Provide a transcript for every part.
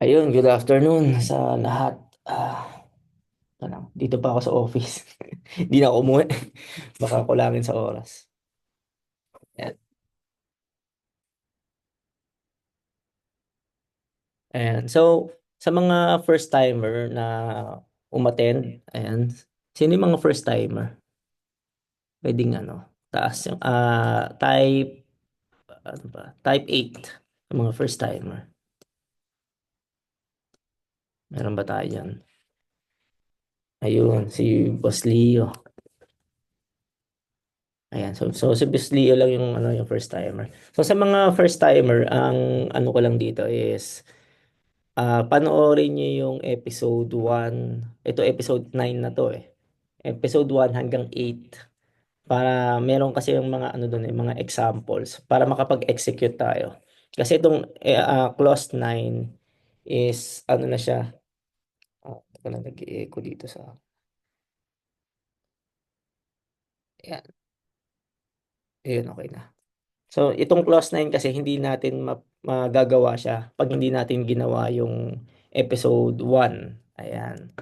Ayun, good afternoon sa lahat. Ito lang, dito pa ako sa office. Hindi na ako umuwi. Baka kulangin sa oras. Ayan. Ayan. So, sa mga first timer na umattend, ayan. Sino yung mga first timer? Pwedeng ano, taas yung ano ba? Type 8. Yung mga first timer. Meron ba tayo dyan? Ayun, si Boss Leo. Ayan, so si Boss Leo lang yung ano yung first timer. So sa mga first timer, ang ano ko lang dito is panoorin niyo yung episode 1. Ito episode 9 na to eh. Episode 1 hanggang 8 para meron kasi yung mga ano doon eh, mga examples para makapag-execute tayo. Kasi itong clause 9 is ano na siya. Teka lang nag-echo dito sa. Ayan, ayun okay na. So, itong clause 9 kasi hindi natin magagawa siya pag hindi natin ginawa yung episode 1. Ayan,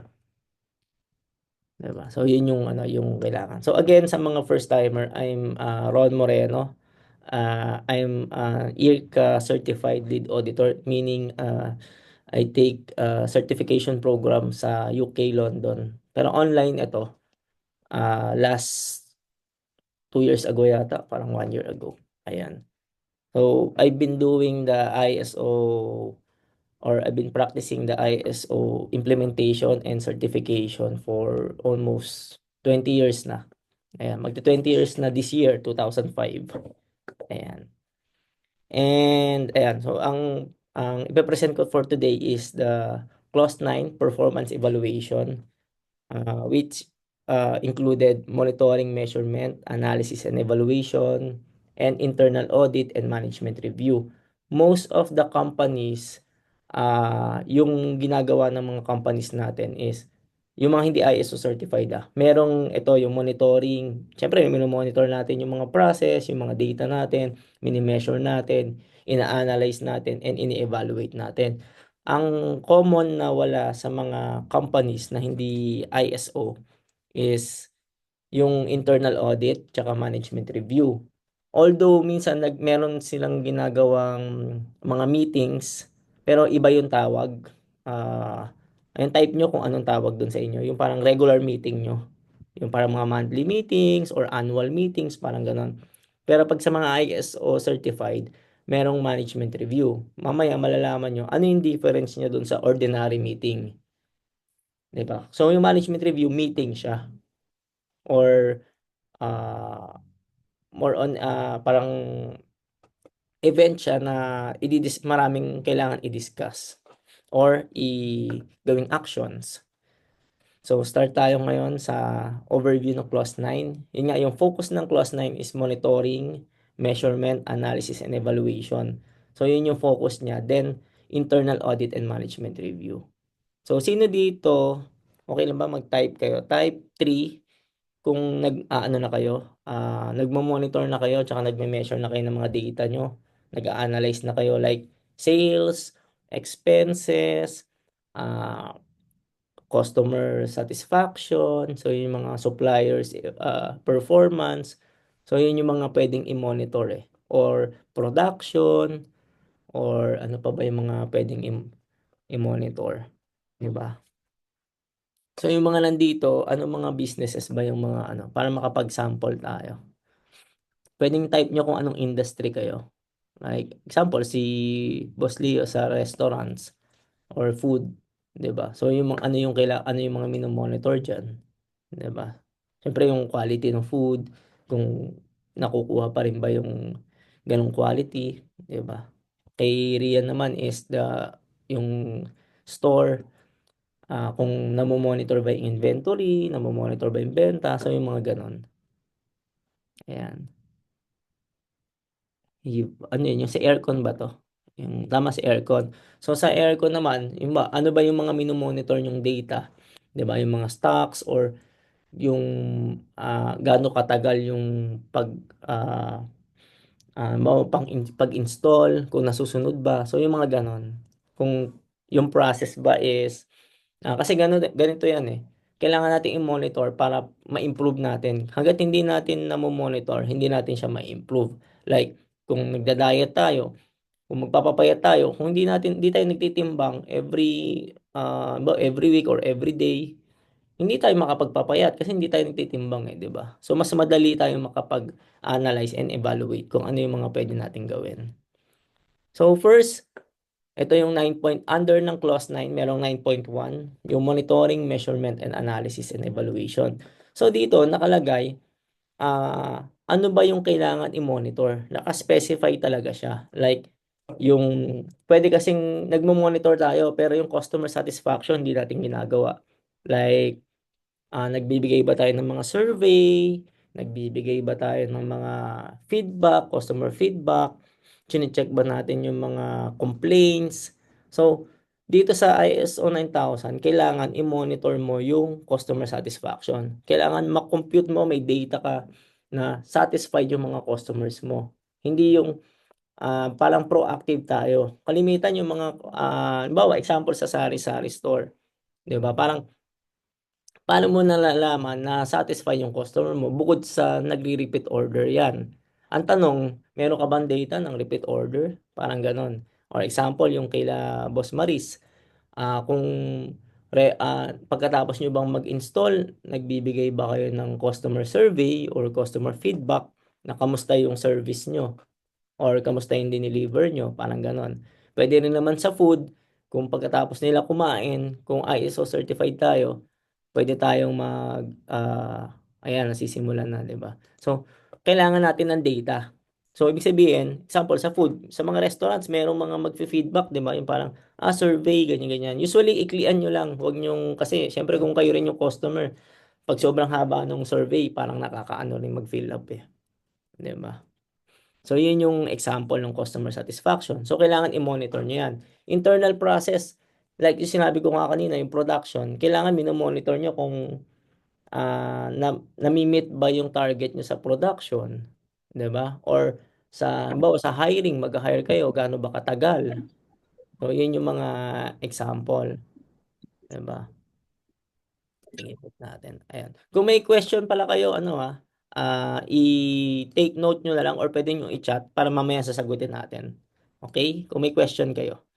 'di ba? So, yun yung ano, yung kailangan. So, again, sa mga first timer, I'm Ron Moreno. I'm IRCA certified lead auditor, meaning I take certification program sa UK, London. Pero online ito, last 2 years ago yata, parang 1 year ago. Ayan. So, I've been doing the ISO or I've been practicing the ISO implementation and certification for almost 20 years na. Ayan, magto 20 years na this year, 2005. Ayan. And ayan, so ang ipe-present ko for today is the Clause 9 performance evaluation, which included monitoring, measurement, analysis and evaluation, and internal audit and management review. Most of the companies, yung ginagawa ng mga companies natin is yung mga hindi ISO certified merong ito yung monitoring. Siyempre, monitor natin yung mga process, yung mga data natin, mini-measure natin, ina-analyze natin, and ini-evaluate natin. Ang common na wala sa mga companies na hindi ISO is yung internal audit tsaka management review. Although minsan meron silang ginagawang mga meetings pero iba yung tawag. Ayun, type nyo kung anong tawag dun sa inyo. Yung parang regular meeting nyo. Yung parang mga monthly meetings or annual meetings, parang ganon. Pero pag sa mga ISO certified, merong management review. Mamaya malalaman nyo ano yung difference niya dun sa ordinary meeting. 'Di ba? So yung management review meeting siya or uh, more on parang event siya na maraming kailangan i-discuss or gawing actions. So start tayo ngayon sa overview ng clause 9. Yun nga, yung focus ng clause 9 is monitoring, measurement, analysis, and evaluation. So yun yung focus niya. Then internal audit and management review. So sino dito, okay lang ba mag-type kayo? Type 3 kung ano na kayo, nagmo-monitor na kayo tsaka nagme-measure na kayo ng mga data nyo, nag-a-analyze na kayo like sales, expenses, ah, customer satisfaction, so yung mga suppliers performance, so yun yung mga pwedeng i-monitor or production, or ano pa ba yung mga pwedeng i-monitor, di ba? So yung mga nandito, ano mga businesses ba yung mga ano, para makapag-sample tayo. Pwedeng type nyo kung anong industry kayo. Like, example, si Boss Leo sa restaurants or food, 'di ba? So yung mga ano yung ano yung mga mino-monitor diyan, 'di ba? Siyempre yung quality ng food, kung nakukuha pa rin ba yung ganong quality, 'di ba? Kay Rian naman is yung store, kung namo-monitor ba yung inventory, namo-monitor ba yung benta, so yung mga ganon. Ayan. Ano yun, yung sa aircon ba to? Yung tama sa aircon. So sa aircon naman, yung ba, ano ba yung mga mino-monitor yung data? 'Di ba? Yung mga stocks or yung gaano katagal yung ah pag-install, kung nasusunod ba. So yung mga ganon. Kung yung process ba is, kasi ganito yan eh. Kailangan natin i-monitor para ma-improve natin. Hangga't hindi natin na-monitor, hindi natin siya ma-improve. Like, kung nagda-diet tayo, kung magpapapayat tayo, kung hindi tayo nagtitimbang every week or every day, hindi tayo makapagpapayat kasi hindi tayo nagtitimbang eh, 'di ba? So mas madali tayong makapag-analyze and evaluate kung ano yung mga pwede nating gawin. So first, ito yung 9 point under ng clause 9, merong 9.1, yung monitoring, measurement and analysis and evaluation. So dito nakalagay ano ba yung kailangan i-monitor? Naka-specify talaga siya. Like, yung, pwede kasing nagmo-monitor tayo, pero yung customer satisfaction, hindi natin ginagawa. Like, nagbibigay ba tayo ng mga survey? Nagbibigay ba tayo ng mga feedback, customer feedback? Chine-check ba natin yung mga complaints? So, dito sa ISO 9000, kailangan i-monitor mo yung customer satisfaction. Kailangan ma-compute mo, may data ka na satisfied yung mga customers mo. Hindi yung parang proactive tayo. Kalimitan yung mga, bawa, example sa sari-sari store. 'Di ba? Parang paano mo nalalaman na satisfy yung customer mo bukod sa nagre-repeat order yan? Ang tanong, meron ka bang data ng repeat order? Parang ganon. Or example, yung kaila Boss Maris, kung pagkatapos nyo bang mag-install, nagbibigay ba kayo ng customer survey or customer feedback na kamusta yung service nyo? Or kamusta yung dineliver nyo, parang ganon. Pwede rin naman sa food, kung pagkatapos nila kumain, kung ISO certified tayo, pwede tayong ayan, nasisimulan na, di ba? So, kailangan natin ng data. So, ibig sabihin, example, sa food, sa mga restaurants, merong mga magfi-feedback, di ba? Yung parang, survey, ganyan-ganyan. Usually, iklian nyo lang. Huwag nyo, kasi, syempre, kung kayo rin yung customer, pag sobrang haba ng survey, parang nakakaano rin mag-fill up eh. Di ba? So, yun yung example ng customer satisfaction. So, kailangan i-monitor nyo yan. Internal process, like yung sinabi ko nga kanina, yung production, kailangan minomonitor nyo kung nami-meet ba yung target nyo sa production. 'Di ba? Or halimbawa sa hiring, mag-hire kayo, gaano ba katagal? So, yun yung mga example. 'Di ba? Tingnan natin. Ayan. Kung may question pala kayo, i-take note nyo na lang or pwede nyo i-chat para mamaya sasagutin natin. Okay? Kung may question kayo.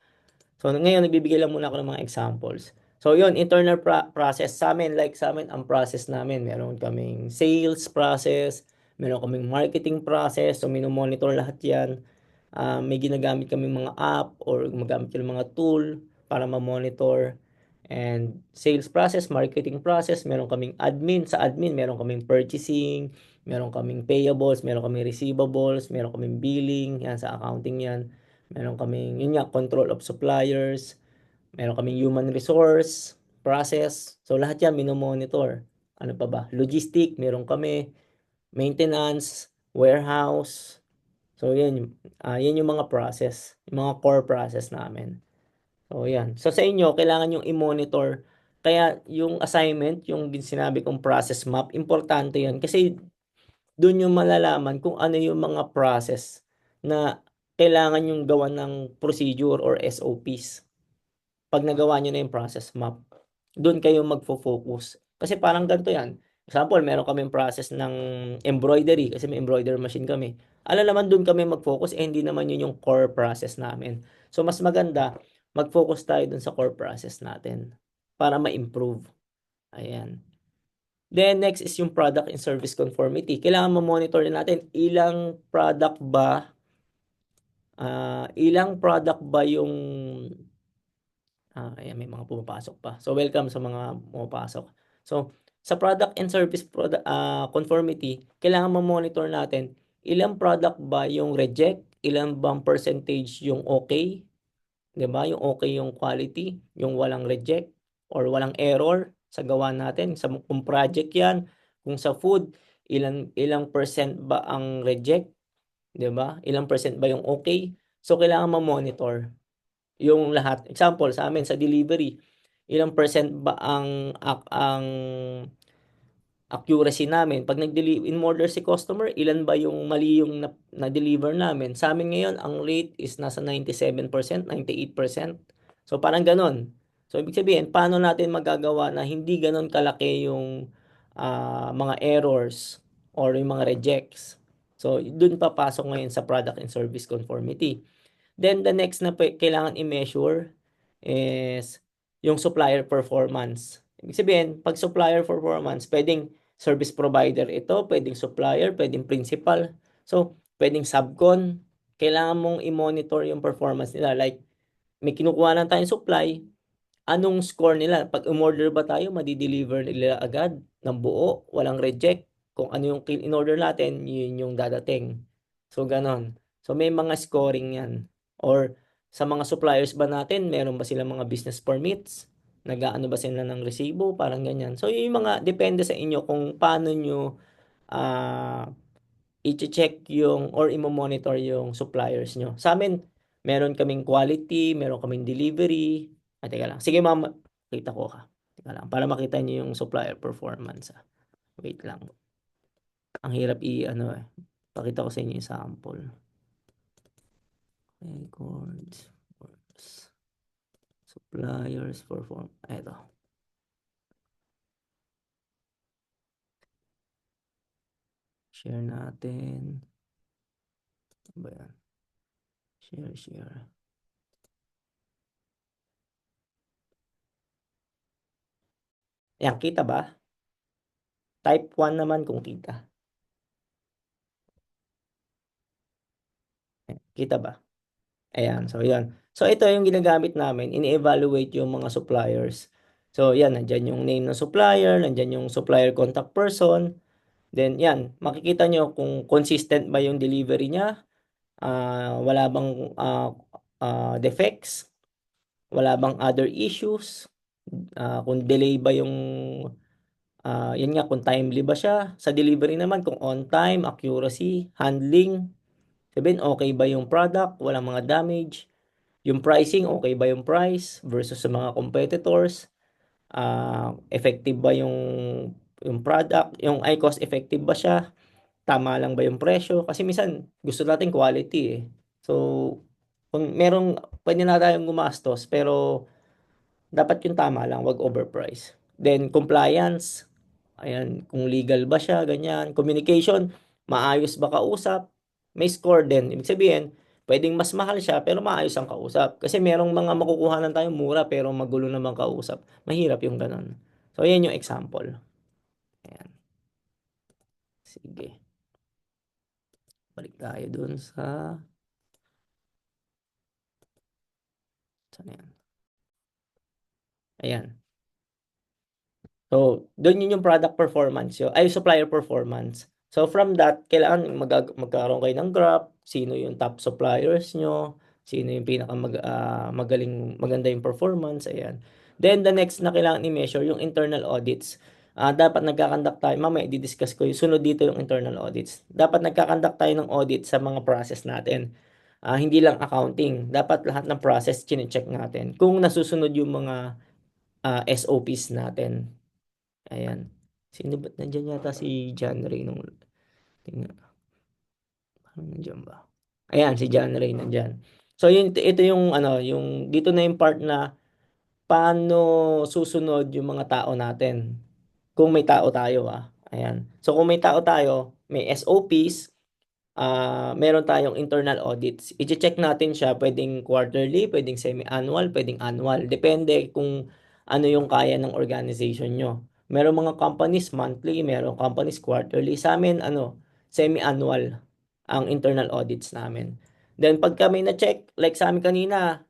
So, ngayon, nagbibigay lang muna ako ng mga examples. So, yun, internal process sa amin, like sa amin, ang process namin, meron kaming sales process, meron kaming marketing process, so minomonitor lahat yan. May ginagamit kami mga app or gumagamit kami mga tool para ma-monitor. And sales process, marketing process, meron kaming admin. Sa admin, meron kaming purchasing, meron kaming payables, meron kaming receivables, meron kaming billing, yan sa accounting yan. Meron kaming, yun nga, control of suppliers, meron kaming human resource, process. So lahat yan, minomonitor. Ano pa ba? Logistic, meron kami, maintenance, warehouse. So yan yung mga process, yung mga core process namin. So, yan. So, sa inyo, kailangan yung i-monitor. Kaya, yung assignment, yung sinabi kong process map, importante yan. Kasi, doon yung malalaman kung ano yung mga process na kailangan yung gawa ng procedure or SOPs. Pag nagawa nyo na yung process map, doon kayo magfo-focus. Kasi parang ganito yan. Example, meron kaming process ng embroidery kasi may embroidery machine kami. Alam naman doon kami mag-focus, hindi naman yun yung core process namin. So, mas maganda, mag-focus tayo doon sa core process natin para ma-improve. Ayan. Then, next is yung product and service conformity. Kailangan ma-monitor din natin ilang product ba yung ayan, may mga pumapasok pa. So, welcome sa mga pumapasok. So, sa product and service conformity, kailangan ma-monitor natin ilang product ba yung reject, ilang bang percentage yung okay, 'di ba? Yung okay yung quality, yung walang reject or walang error sa gawa natin. Kung project 'yan, kung sa food, ilang percent ba ang reject, 'di ba? Ilang percent ba yung okay? So, kailangan ma-monitor yung lahat. Example, sa amin sa delivery, ilang percent ba ang accuracy namin? Pag in order si customer, ilan ba yung mali yung na-deliver namin? Sa amin ngayon, ang rate is nasa 97%, 98%. So parang gano'n. So ibig sabihin, paano natin magagawa na hindi gano'n kalaki yung mga errors or yung mga rejects. So dun papasok ngayon sa product and service conformity. Then the next na kailangan i-measure is yung supplier performance. Ibig sabihin, pag supplier performance, pwedeng service provider ito, pwedeng supplier, pwedeng principal. So, pwedeng subcon. Kailangan mong i-monitor yung performance nila. Like, may kinukuha lang tayong supply, anong score nila? Pag umorder ba tayo, madi-deliver nila agad ng buo, walang reject. Kung ano yung in-order natin, yun yung dadating. So, ganon. So, may mga scoring yan. Or, sa mga suppliers ba natin, meron ba silang mga business permits? Nag-aano ba sila ng resibo? Parang ganyan. So, yung mga, depende sa inyo kung paano nyo ah i-check yung or imo-monitor yung suppliers nyo. Sa amin, meron kaming quality, meron kaming delivery. Teka lang. Sige ma'am, kita ko ka. Teka lang, para makita nyo yung supplier performance. Wait lang. Ang hirap i-ano eh. Pakita ko sa inyo yung sample. Records. Suppliers perform. Ito. Share natin. Ano ba yan? Share. Yan, kita ba? Type 1 naman kung kita. Kita ba? Ayan, so yan. So ito yung ginagamit namin, ini-evaluate yung mga suppliers. So yan, nandyan yung name ng supplier, nandyan yung supplier contact person. Then yan, makikita nyo kung consistent ba yung delivery niya, wala bang defects, wala bang other issues, kung delay ba yung, yun nga, kung timely ba siya. Sa delivery naman, kung on time, accuracy, handling, sabihin okay ba yung product, walang mga damage. Yung pricing, okay ba yung price versus sa mga competitors? Effective ba yung product? Yung cost effective ba siya? Tama lang ba yung presyo? Kasi minsan gusto natin quality eh. So, kung merong pwede na tayong gumastos pero dapat yung tama lang, wag overprice. Then compliance, ayan, kung legal ba siya, ganyan. Communication, maayos ba kausap? May score din. Ibig sabihin, pwedeng mas mahal siya pero maayos ang kausap. Kasi merong mga makukuhanan tayong mura pero magulo naman kausap. Mahirap yung ganun. So, ayan yung example. Ayan. Sige. Balik tayo dun sa... Saan yan? Ayan. So, doon yun yung product performance yun, ay supplier performance. So, from that, kailangan magkaroon kayo ng graph, sino yung top suppliers nyo, sino yung magaling, maganda yung performance, ayan. Then, the next na kailangan i-measure, yung internal audits. Dapat nagkakandak tayo, mamaya i-discuss ko yung sunod dito yung internal audits. Dapat nagkakandak tayo ng audit sa mga process natin. Hindi lang accounting, dapat lahat ng process chine-check natin kung nasusunod yung mga SOPs natin. Ayan. Sino ba? Nandiyan yata si John Ray nung tingnan. Parang nandiyan ba? Ayan, si John Ray nandiyan. So yun, ito yung ano, yung dito na yung part na paano susunod yung mga tao natin. Kung may tao tayo Ayan. So kung may tao tayo, may SOPs, meron tayong internal audits. I-check natin siya, pwedeng quarterly, pwedeng semi-annual, pwedeng annual. Depende kung ano yung kaya ng organization nyo. Meron mga companies monthly, meron companies quarterly. Sa amin, semi-annual ang internal audits namin. Then, pag kami na-check, like sa amin kanina,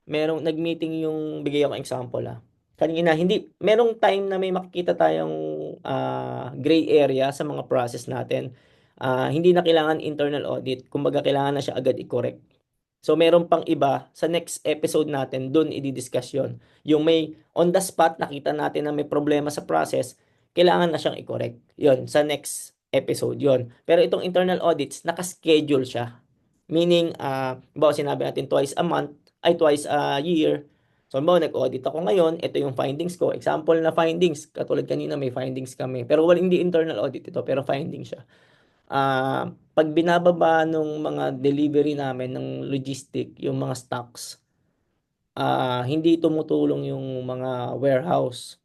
merong nag-meeting yung, bigay ako example kanina, hindi, merong time na may makikita tayong gray area sa mga process natin. Hindi na kailangan internal audit, kumbaga kailangan na siya agad i-correct. So meron pang iba sa next episode natin, doon i-discuss yon. Yung may on the spot nakita natin na may problema sa process, kailangan na siyang i-correct. Yon sa next episode yon. Pero itong internal audits, naka-schedule siya. Meaning, bawa sinabi natin twice a month, ay twice a year. So, bawa nag-audit ako ngayon, ito yung findings ko. Example na findings, katulad kanina may findings kami. Pero hindi internal audit ito, pero findings siya. Pag binababa nung mga delivery namin ng logistic, yung mga stocks, hindi tumutulong yung mga warehouse.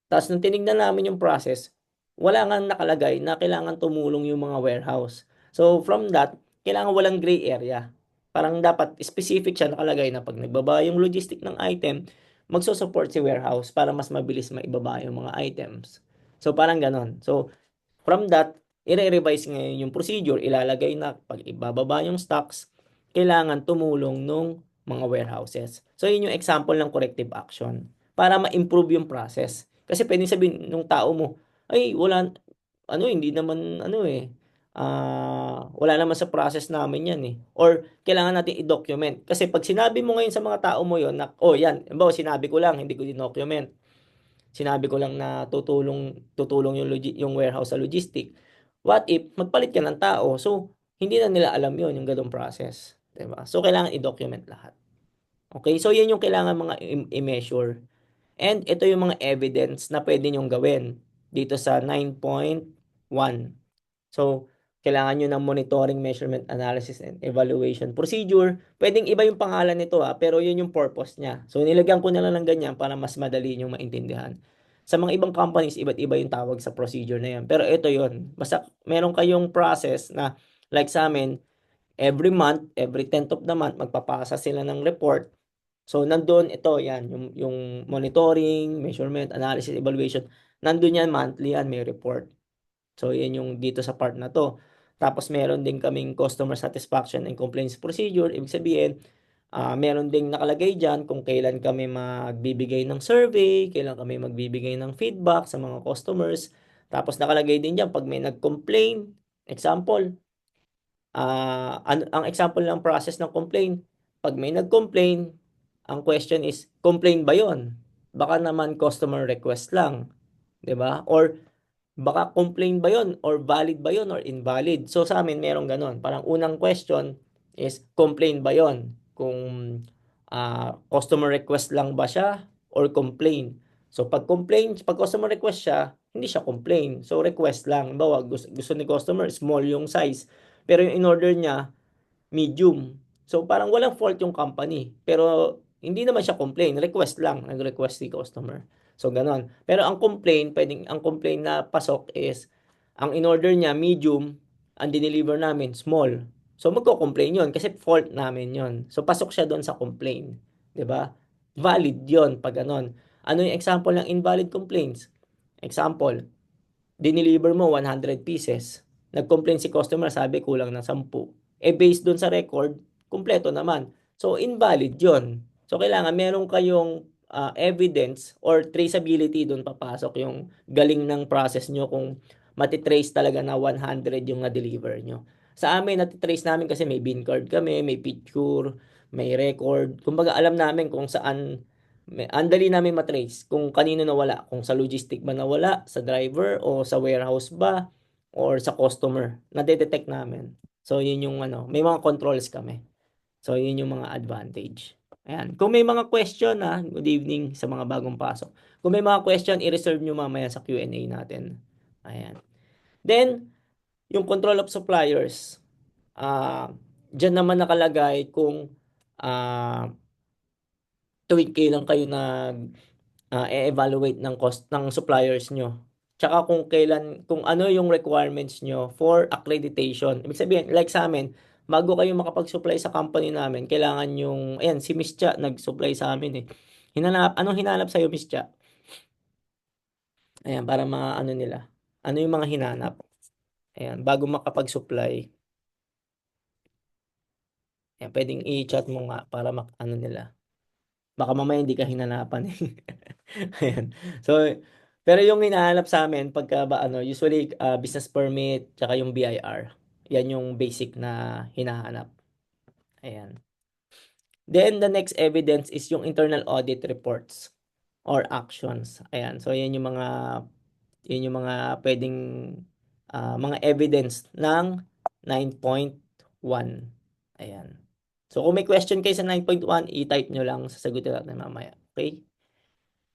Ta's nung tinignan namin yung process, wala ngang nakalagay na kailangan tumulong yung mga warehouse. So from that, kailangan walang gray area. Parang dapat specific siya nakalagay na 'pag nagbaba yung logistic ng item, magso-support si warehouse para mas mabilis maibaba yung mga items. So parang gano'n. So from that, ire-revise ngayon yung procedure, ilalagay na 'pag ibababa yung stocks, kailangan tumulong nung mga warehouses. So yun yung example ng corrective action para ma-improve yung process. Kasi puwedeng sabihin nung tao mo, "Ay wala ano, hindi naman ano, wala naman sa process namin 'yan, eh." Or kailangan natin i-document. Kasi 'pag sinabi mo ngayon sa mga tao mo yon na, "Oh, 'yan." Halimbawa sinabi ko lang, hindi ko dinocument. Sinabi ko lang na tutulong yung warehouse sa logistic. What if magpalit ka ng tao? So, hindi na nila alam yon yung gano'ng process, 'di ba? So, kailangan i-document lahat. Okay, so 'yan yung kailangan mga i-measure. And ito yung mga evidence na puwede niyong gawin dito sa 9.1. So, kailangan niyo ng monitoring, measurement, analysis, and evaluation procedure. Puwedeng iba yung pangalan nito, pero yun yung purpose niya. So, nilagyan ko na lang ng ganyan para mas madali niyong maintindihan. Sa mga ibang companies, iba't iba yung tawag sa procedure na yan. Pero ito yun. Basta meron kayong process na like sa amin, every month, every 10th of the month, magpapasa sila ng report. So, nandun ito, yan, yung monitoring, measurement, analysis, evaluation. Nandun yan, monthly yan, may report. So, yan yung dito sa part na 'to. Tapos meron din kaming customer satisfaction and complaints procedure. Ibig sabihin, meron ding nakalagay diyan kung kailan kami magbibigay ng survey, kailan kami magbibigay ng feedback sa mga customers. Tapos nakalagay din diyan 'pag may nag-complain, example, ang example ng process ng complaint, 'pag may nag-complain, ang question is, complain ba 'yon? Baka naman customer request lang, 'di ba? Or baka complain ba yon or valid ba yon or invalid. So sa amin merong gano'n. Parang unang question is complain ba yon? Kung customer request lang ba siya or complain. So pag customer request siya, hindi siya complain. So request lang. Halimbawa, gusto ni customer small yung size. Pero yung in-order niya, medium. So parang walang fault yung company. Pero hindi naman siya complain, request lang, nag-request si customer. So gano'n. Pero ang complaint na pasok is ang in-order niya medium, ang dineliver namin small. So magko-complain 'yon kasi fault namin 'yon. So pasok siya doon sa complaint, 'di ba? Valid 'yon pag gano'n. Ano yung example ng invalid complaints? Example, dineliver mo 100 pieces. Nag-complain si customer, sabi kulang ng 10. Based dun sa record, kumpleto naman. So, invalid yon. So, kailangan meron kayong evidence or traceability dun papasok yung galing ng process nyo kung matitrace talaga na 100 yung na-deliver nyo. Sa amin, natitrace namin kasi may bin card kami, may picture, may record. Kumbaga, alam namin kung saan ang dali namin matrace kung kanino nawala, kung sa logistic ba nawala, sa driver o sa warehouse ba or sa customer. Nade-detect namin. So yun yung ano, may mga controls kami. So yun yung mga advantage. Ayan. Kung may mga question good evening sa mga bagong pasok. Kung may mga question, i-reserve nyo mamaya sa Q&A natin. Ayan. Then, yung control of suppliers. Diyan naman nakalagay kung ah, tuwing kailan kayo e-evaluate ng cost ng suppliers nyo. Tsaka kung ano yung requirements nyo for accreditation. Ibig sabihin, like sa amin, bago kayo makapag-supply sa company namin, kailangan yung, ayan, si Miss Cha nag-supply sa amin eh. Anong hinanap sa'yo, Miss Cha? Ayan, para ano nila. Ano yung mga hinanap? Ayan, bago makapag-supply. Ayan, pwedeng i-chat mo nga para ano nila. Baka mamaya hindi ka hinanapan eh. Ayan. So, pero yung hinahanap sa amin pagka ba ano, usually business permit tsaka yung BIR. Yan yung basic na hinahanap. Ayan. Then the next evidence is yung internal audit reports or actions. Ayan. So yun yung mga pwedeng mga evidence ng 9.1. Ayan. So kung may question kayo sa 9.1, i-type nyo lang, sasagutin natin mamaya. Okay?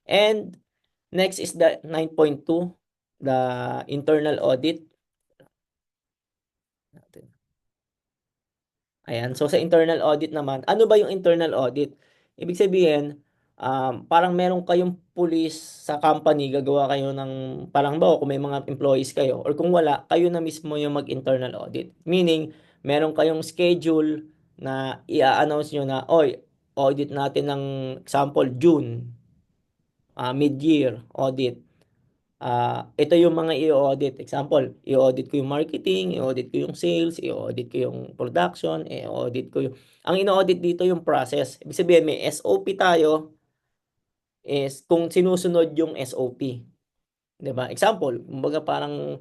And next is the 9.2, the internal audit. Ayan. So sa internal audit naman, ano ba yung internal audit? Ibig sabihin, parang meron kayong pulis sa company, gagawa kayo ng, parang ba, kung may mga employees kayo, or kung wala, kayo na mismo yung mag-internal audit. Meaning, meron kayong schedule na i-announce nyo na, oy, audit natin ng example, June, mid-year audit. Ito yung mga i-audit. Example, i-audit ko yung marketing, i-audit ko yung sales, i-audit ko yung production, i-audit ko yung... Ang ino-audit dito yung process. Ibig sabihin, may SOP tayo, is kung sinusunod yung SOP. 'Di ba? Example, kumbaga parang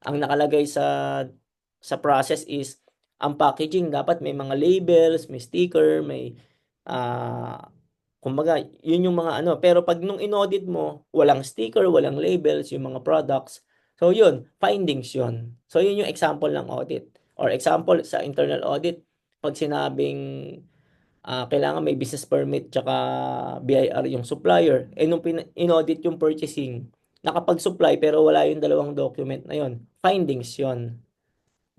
ang nakalagay sa process is ang packaging dapat may mga labels, may sticker, may ah kumbaga yun yung mga ano, pero pag nung inaudit mo, walang sticker, walang labels yung mga products. So yun, findings yun. So yun yung example ng audit. Or example sa internal audit, pag sinabing kailangan may business permit tsaka BIR yung supplier. Nung in-audit yung purchasing, nakapag-supply pero wala yung dalawang document na yun. Findings yun.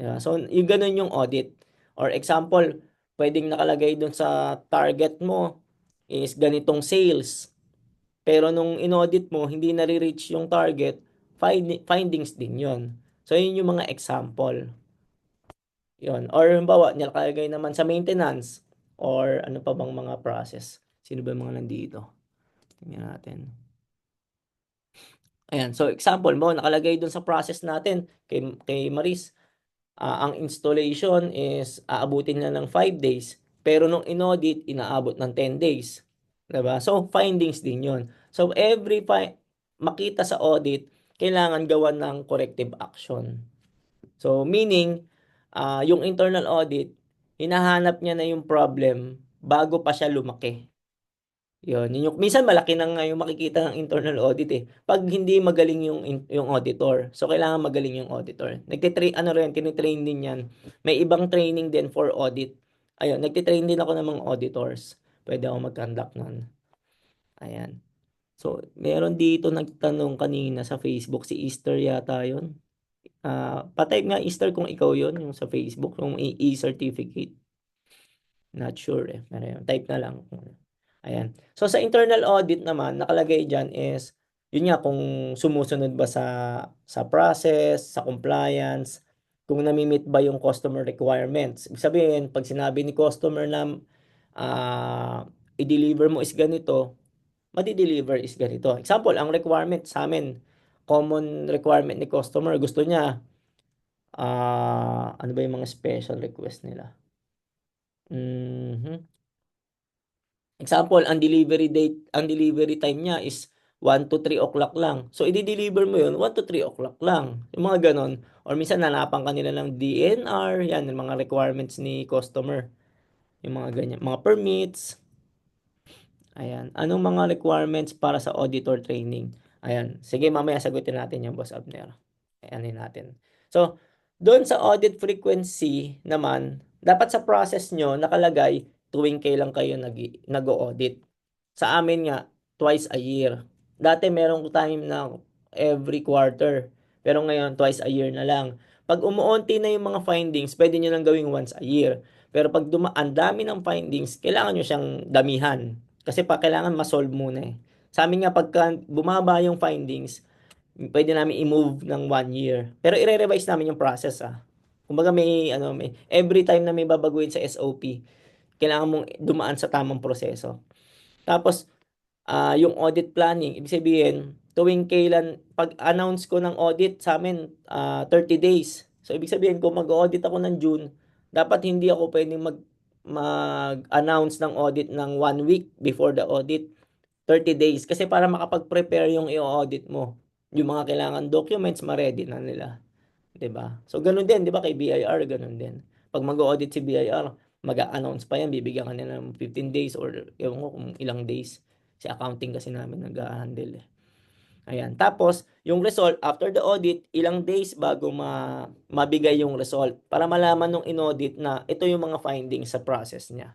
Yeah. So, yung ganun yung audit. Or example, pwedeng nakalagay dun sa target mo is ganitong sales. Pero nung in-audit mo, hindi nare-reach yung target, findings din yun. So, yun yung mga example. Yun. Or halimbawa, nakalagay naman sa maintenance or ano pa bang mga process. Sino ba yung mga nandito? Tingnan natin. Ayan. So, example mo, nakalagay dun sa process natin kay Maris, ang installation is aabutin na ng 5 days. Pero nung in-audit, inaabot ng 10 days. Diba? So, findings din yun. So, makita sa audit, kailangan gawan ng corrective action. So, meaning, yung internal audit, hinahanap niya na yung problem bago pa siya lumaki. Yun yung minsan malaki na nga yung makikita ng internal audit eh. Pag hindi magaling yung auditor. So kailangan magaling yung auditor. Ano rin, tinitrain din yan. May ibang training din for audit. Ayun, nagtitrain din ako ng mga auditors. Pwede ako mag-conduct nun. Ayan. So, meron dito nagtanong kanina sa Facebook, si Easter yata yun. Patype nga Easter kung ikaw yun, yung sa Facebook, yung e-certificate. Not sure eh. Pero type na lang. Ayan. So sa internal audit naman, nakalagay diyan is yun nga kung sumusunod ba sa process, sa compliance, kung nami-meet ba yung customer requirements. Ibig sabihin, pag sinabi ni customer na i-deliver mo is ganito, madi-deliver is ganito. Example, ang requirement sa amin, common requirement ni customer, gusto niya ano ba yung mga special request nila? Mhm. Example, ang delivery time niya is 1 to 3 o'clock lang. So, i-deliver mo yun, 1 to 3 o'clock lang. Yung mga ganon. Or minsan, nanapan kanila ng DNR, yan, yung mga requirements ni customer. Yung mga ganyan, mga permits. Ayan. Anong mga requirements para sa auditor training? Ayan. Sige, mamaya sagutin natin yung Boss Abner. Ayan natin. So, doon sa audit frequency naman, dapat sa process nyo, nakalagay, tuwing kailan kayo nag-audit. Sa amin nga, twice a year. Dati merong time na every quarter. Pero ngayon, twice a year na lang. Pag umuunti na yung mga findings, pwede nyo lang gawing once a year. Pero pag ang dami ng findings, kailangan nyo siyang damihan. Kasi kailangan ma-solve muna eh. Sa amin nga, pagka bumaba yung findings, pwede namin i-move ng 1 year. Pero i-revise namin yung process Kumbaga may every time na may babaguhin sa SOP, kailangan mong dumaan sa tamang proseso. Tapos yung audit planning, ibig sabihin, tuwing kailan, pag-announce ko ng audit sa amin, 30 days. So, ibig sabihin, kung mag-audit ako ng June, dapat hindi ako pwedeng mag-announce ng audit ng 1 week before the audit, 30 days. Kasi para makapag-prepare yung i-audit mo, yung mga kailangan documents, ma-ready na nila. 'Di ba? So, ganun din, 'di ba, kay BIR, ganun din. Pag mag-audit si BIR, mag-a-announce pa yan, bibigyan ka nila ng 15 days or ewan ko kung ilang days. Si accounting kasi namin nag-handle eh. Ayan. Tapos, yung result, after the audit, ilang days bago mabigay yung result para malaman nung in-audit na ito yung mga findings sa process niya.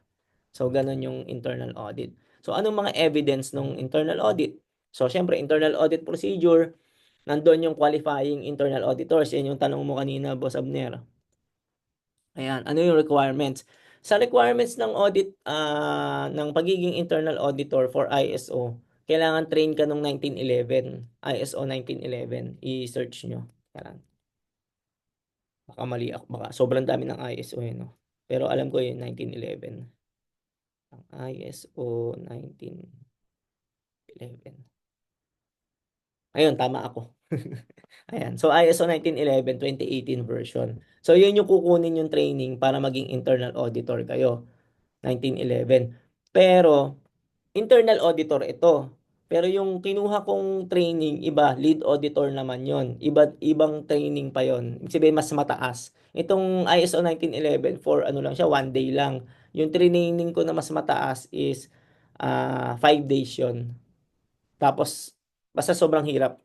So, ganun yung internal audit. So, anong mga evidence nung internal audit? So, syempre, internal audit procedure, nandun yung qualifying internal auditors. Yan yung tanong mo kanina, Boss Abner. Ayan, ano yung requirements? Sa requirements ng audit, ng pagiging internal auditor for ISO, kailangan train ka nung 1911, ISO 1911. I-search nyo. Kailangan. Baka mali ako, baka sobrang dami ng ISO eh, no? Pero alam ko yung 1911. Ang ISO 1911. Ayun, tama ako. Ayan. So, ISO 1911, 2018 version. So, yun yung kukunin yung training para maging internal auditor kayo. 1911. Pero, internal auditor ito. Pero yung kinuha kong training, iba, lead auditor naman yon. Ibang training pa yon. Ibig sabihin, mas mataas. Itong ISO 1911, for ano lang siya, 1 day lang. Yung training ko na mas mataas is 5 days yon. Tapos, basta sobrang hirap.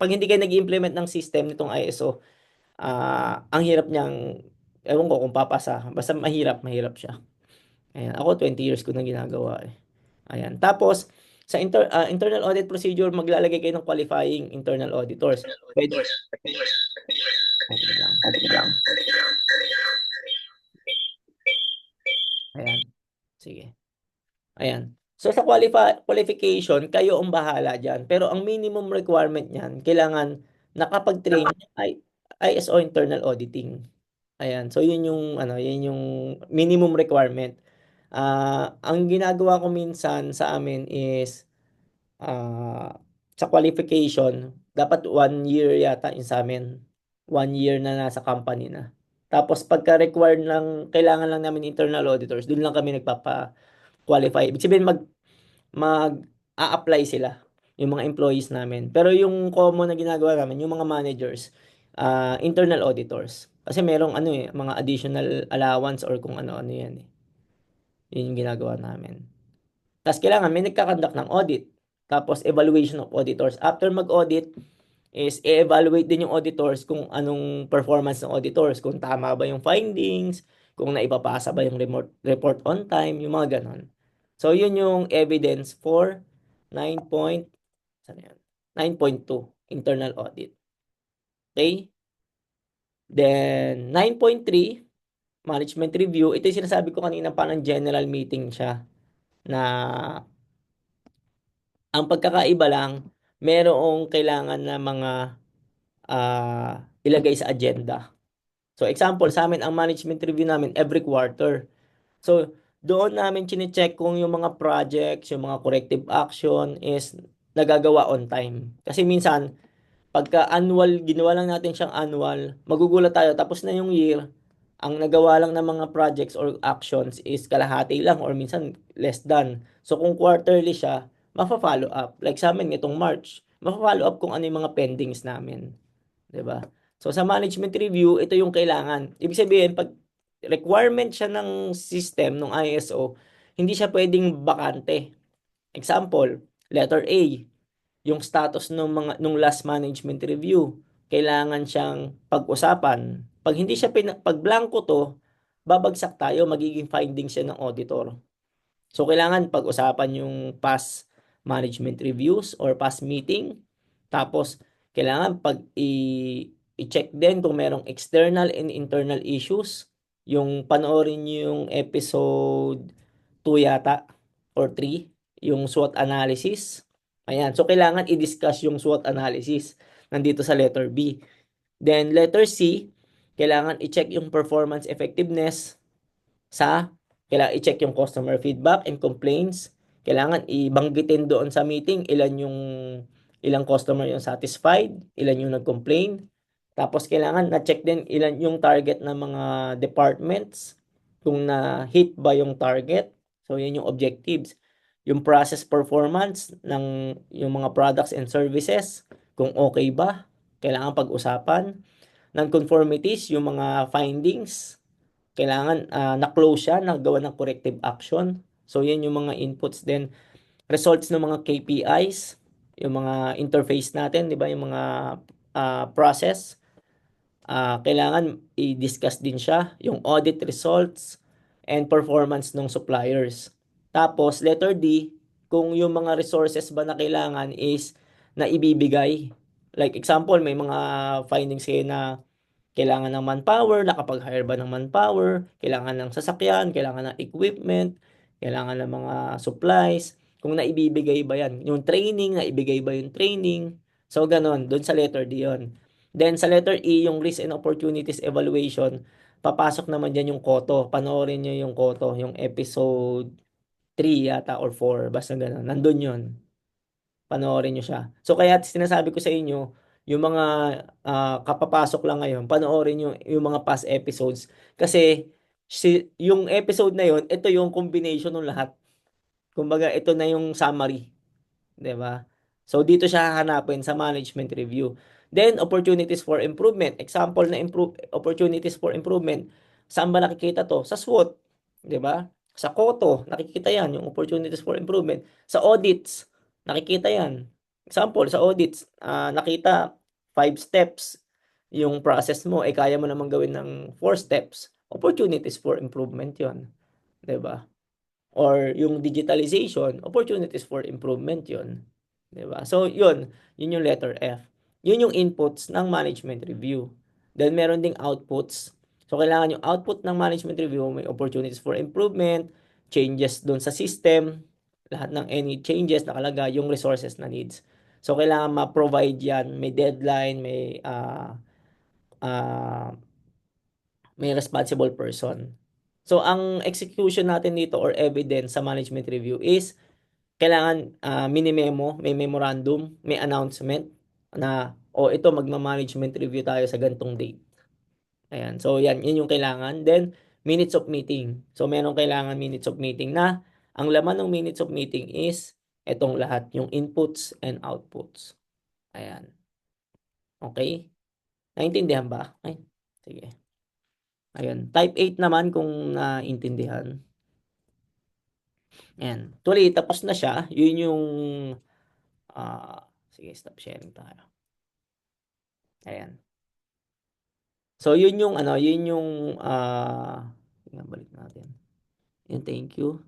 Pag hindi kayo nag-implement ng system nitong ISO, ang hirap niyang, ewan ko kung papasa. Basta mahirap siya. Ayan, ako 20 years ko na ginagawa eh. Ayan. Tapos, sa internal audit procedure, maglalagay kayo ng qualifying internal auditors. Pwede, okay lang. Ayan. Sige. Ayan. So sa qualification, kayo ang bahala diyan. Pero ang minimum requirement niyan, kailangan nakapag-train ay ISO internal auditing. Ayan. So yun yung ano, yun yung minimum requirement. Ang ginagawa ko minsan sa amin is sa qualification, dapat 1 year yata yung sa amin. 1 year na nasa company na. Tapos pagka-required lang, kailangan lang namin internal auditors, doon lang kami nagpapa-qualify. Ibig sabihin mag-a-apply sila yung mga employees namin. Pero yung common na ginagawa namin, yung mga managers, internal auditors. Kasi merong ano eh, mga additional allowance or kung ano-ano yan eh. Yun yung ginagawa namin. Tapos kailangan may nagkakandak ng audit. Tapos evaluation of auditors. After mag-audit is i-evaluate din yung auditors kung anong performance ng auditors, kung tama ba yung findings, kung naipapasa ba yung report on time, yung mga ganon. So yun yung evidence for 9 point, saan yan? 9.2 internal audit. Okay? Then 9.3 management review. Ito yung sinasabi ko kanina, parang general meeting siya na ang pagkakaiba lang, merong kailangan na mga ilagay sa agenda. So example, sa amin, ang management review namin every quarter. So doon namin chine-check kung yung mga projects, yung mga corrective action is nagagawa on time. Kasi minsan, pagka annual, ginawa lang natin siyang annual, magugulat tayo, tapos na yung year, ang nagawa lang ng mga projects or actions is kalahati lang or minsan less than. So kung quarterly siya, mafa-follow up. Like sa amin, itong March, mafa-follow up kung ano yung mga pendings namin. 'Di ba? So sa management review, ito yung kailangan. Ibig sabihin, pag requirement siya ng system, ng ISO, hindi siya pwedeng bakante. Example, letter A, yung status ng mga nung last management review, kailangan siyang pag-usapan. Pag hindi siya pag blanco to, babagsak tayo, magiging findings siya ng auditor. So kailangan pag-usapan yung past management reviews or past meeting. Tapos kailangan i-check din kung merong external and internal issues. Yung panoorin niyo yung episode 2 yata or 3, yung SWOT analysis. Ayan. So kailangan i-discuss yung SWOT analysis nandito sa letter B. Then letter C, kailangan i-check yung performance effectiveness sa kailangan i-check yung customer feedback and complaints. Kailangan ibanggitin doon sa meeting ilang customer yung satisfied, ilan yung nag-complain. Tapos kailangan na-check din ilan yung target ng mga departments, kung na-hit ba yung target. So yun yung objectives. Yung process performance ng yung mga products and services, kung okay ba, kailangan pag-usapan. Non-conformities, yung mga findings, kailangan na-close siya, nagawa ng corrective action. So, yan yung mga inputs din. Results ng mga KPIs, yung mga interface natin, di ba? Yung mga process. Kailangan i-discuss din siya. Yung audit results and performance ng suppliers. Tapos, letter D, kung yung mga resources ba na kailangan is na ibibigay. Like example, may mga findings kayo na kailangan ng manpower, nakapag-hire ba ng manpower, kailangan ng sasakyan, kailangan ng equipment, kailangan ng mga supplies, kung naibibigay ba yan, yung training, naibigay ba yung training, so ganon, doon sa letter D yun. Then sa letter E, yung risk and opportunities evaluation, papasok naman dyan yung koto, panoorin nyo yung koto, yung episode 3 yata or 4, basta ganon, nandun yun, panoorin nyo siya. So kaya sinasabi ko sa inyo, yung mga kapapasok lang ngayon, panoorin nyo yung mga past episodes. Kasi yung episode na yun, ito yung combination ng lahat. Kumbaga, ito na yung summary. 'Di ba? So dito siya hahanapin sa management review. Then opportunities for improvement. Example na opportunities for improvement. Saan ba nakikita to? Sa SWOT, 'di ba? Sa KOTO, nakikita 'yan yung opportunities for improvement. Sa audits, nakikita 'yan. Example, sa audits, nakita 5 steps yung process mo, eh kaya mo namang gawin ng 4 steps. Opportunities for improvement 'yon, 'di ba? Or yung digitalization, opportunities for improvement yun. 'Di ba? So, yun yung letter F. Yun yung inputs ng management review. Then, meron ding outputs. So, kailangan yung output ng management review, may opportunities for improvement, changes doon sa system, lahat ng any changes nakalagay, yung resources na needs. So, kailangan ma-provide yan, may deadline, uh, may responsible person. So, ang execution natin dito or evidence sa management review is kailangan mini-memo, may memorandum, may announcement na ito magma-management review tayo sa gantong date. Ayan. So, yan yung kailangan. Then, minutes of meeting. So, meron kailangan minutes of meeting na ang laman ng minutes of meeting is etong lahat, yung inputs and outputs. Ayan. Okay? Naintindihan ba? Ay, sige. Ayun. Type 8 naman kung naintindihan. Ayan. Actually, tapos na siya. Yun yung sige, stop sharing tayo. Ayan. So, yun yung yun yung balik natin. Yun, thank you.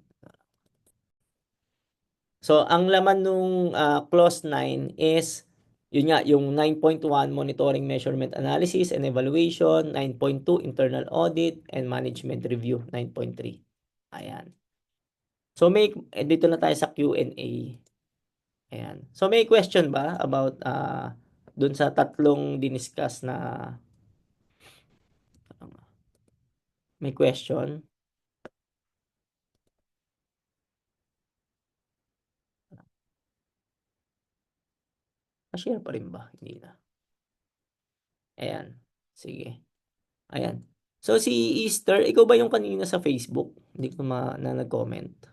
So, ang laman nung clause 9 is yun nga, yung 9.1 monitoring, measurement, analysis and evaluation, 9.2 internal audit and management review, 9.3. Ayan. So, dito na tayo sa Q&A. Ayan. So, may question ba about dun sa tatlong diniscuss na may question? Na-share pa rin ba? Hindi na. Ayan. Sige. Ayan. So, si Easter, ikaw ba yung kanina sa Facebook? Hindi ko na nag-comment.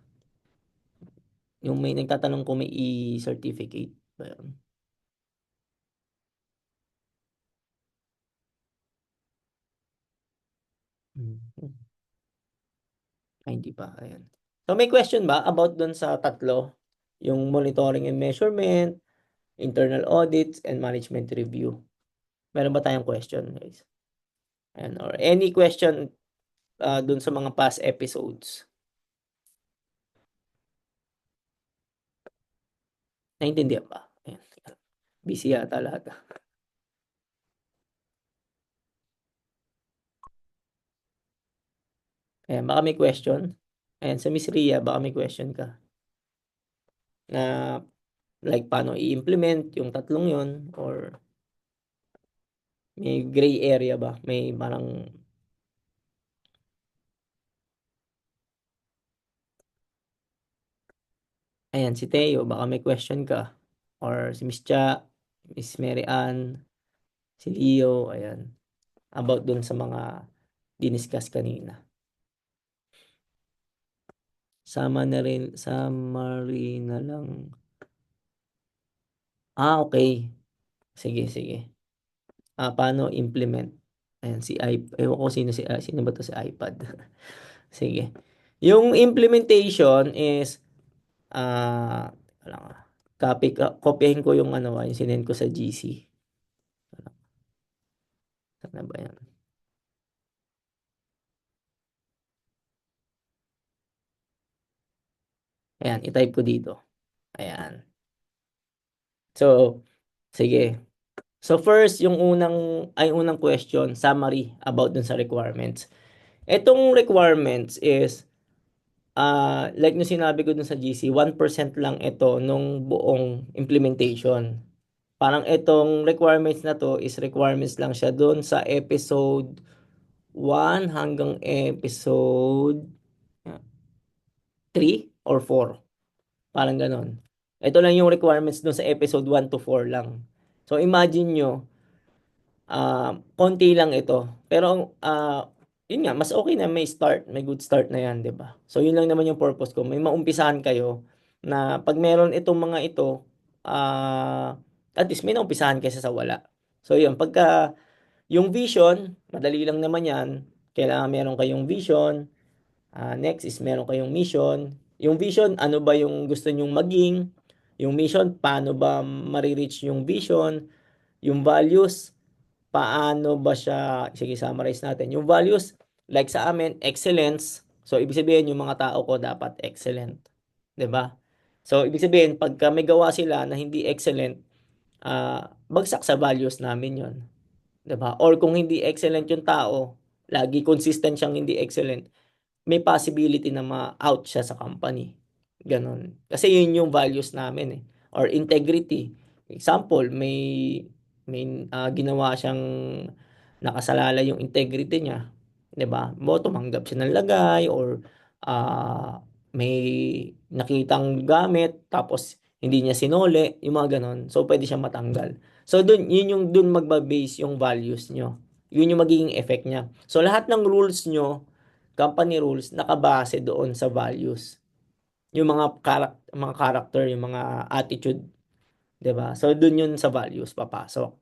Yung may nagtatanong kung may e-certificate ba yun? Mhm. Ay, hindi pa. Ayan. So, may question ba about dun sa tatlo? Yung monitoring and measurement, internal audits, and management review. Meron ba tayong question, guys? Ayan. Or any question dun sa mga past episodes? Naintindihan ba? Ayan. Busy yata lahat. Ayan, baka may question. Ayan, sa Miss Ria, baka may question ka. Na like paano i-implement yung tatlong yon or may gray area ba? May parang ayan si Teo baka may question ka or si Miss Cha, Miss Mary Ann, si Leo, ayan about dun sa mga diniscuss kanina. Summary na lang. Okay. Sige, sige. Paano implement? Ayan, ewan ko sino ba to si iPad. Sige. Yung implementation is teka lang kopyahin ko yung yung sinend ko sa GC. Saan ba yan? Ayan, i-type ko dito. Ayan. So, sige. So first, unang question, summary about dun sa requirements. Etong requirements is, like nung sinabi ko dun sa GC, 1% lang ito nung buong implementation. Parang itong requirements na to is requirements lang siya dun sa episode 1 hanggang episode 3 or 4. Parang ganon. Ito lang yung requirements dun sa episode 1 to 4 lang. So imagine nyo, konti lang ito. Pero yun nga, mas okay na may good start na yan, 'di ba? So yun lang naman yung purpose ko. May maumpisahan kayo na pag meron itong mga ito, at least may naumpisahan kaysa sa wala. So yun, pagka yung vision, madali lang naman yan. Kailangan meron kayong vision. Next is meron kayong mission. Yung vision, ano ba yung gusto nyong maging? Yung mission, paano ba marireach yung vision? Yung values, paano ba siya, sige, summarize natin. Yung values, like sa amin, excellence. So, ibig sabihin, yung mga tao ko dapat excellent. 'Di ba? So, ibig sabihin, pagka may gawa sila na hindi excellent, bagsak sa values namin yon, 'di ba? Or kung hindi excellent yung tao, lagi consistent siyang hindi excellent, may possibility na ma-out siya sa company. Ganon. Kasi yun yung values namin eh. Or integrity. Example, may ginawa siyang nakasalala yung integrity niya. 'Di ba? Mo tumanggap siya ng lagay or may nakitang gamit tapos hindi niya sinole, yung mga ganon. So pwede siyang matanggal. So dun magba-base yung values nyo. Yun yung magiging effect niya. So lahat ng rules nyo, company rules, nakabase doon sa values. Yung mga character, yung mga attitude, 'di ba? So doon yun sa values papasok.